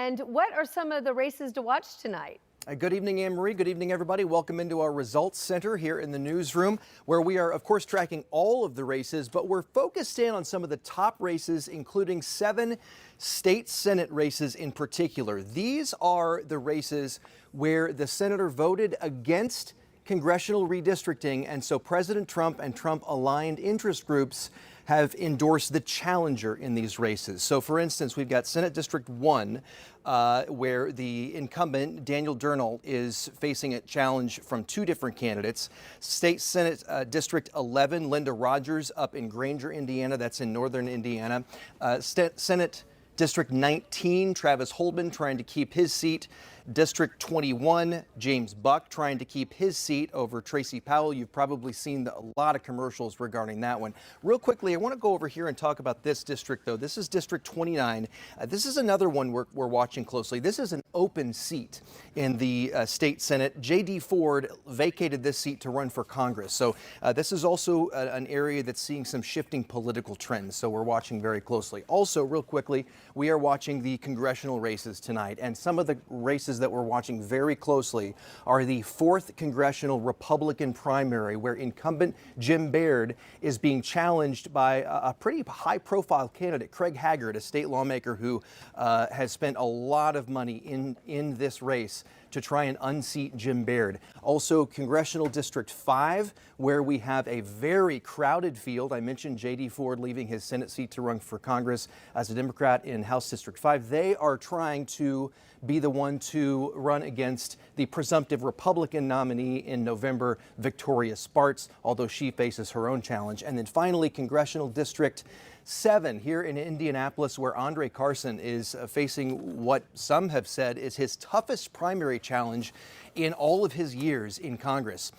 And what are some of the races to watch tonight? Good evening, Anne Marie. Good evening, everybody. Welcome into our results center here in the newsroom, where we are, of course, tracking all of the races, but we're focused in on some of the top races, including 7 state Senate races in particular. These are the races where the senator voted against congressional redistricting, and so President Trump and Trump-aligned interest groups have endorsed the challenger in these races. So, for instance, we've got Senate District 1, where the incumbent, Daniel Durnall, is facing a challenge from 2 different candidates. State Senate District 11, Linda Rogers up in Granger, Indiana. That's in northern Indiana. Senate District 19, Travis Holdman trying to keep his seat. District 21, James Buck trying to keep his seat over Tracy Powell. You've probably seen a lot of commercials regarding that one. Real quickly, I want to go over here and talk about this district, though. This is District 29. This is another one we're watching closely. This is an open seat in the state Senate. J.D. Ford vacated this seat to run for Congress. So this is also an area that's seeing some shifting political trends. So we're watching very closely. Also, real quickly, we are watching the congressional races tonight, and some of the races that we're watching very closely are the 4th congressional Republican primary, where incumbent Jim Baird is being challenged by a pretty high-profile candidate, Craig Haggard, a state lawmaker who has spent a lot of money in this race to try and unseat Jim Baird. Also, Congressional District 5, where we have a very crowded field. I mentioned J.D. Ford leaving his Senate seat to run for Congress as a Democrat in House District 5. They are trying to be the one to run against the presumptive Republican nominee in November, Victoria Spartz, although she faces her own challenge. And then finally, Congressional District 7 here in Indianapolis, where Andre Carson is facing what some have said is his toughest primary challenge in all of his years in Congress.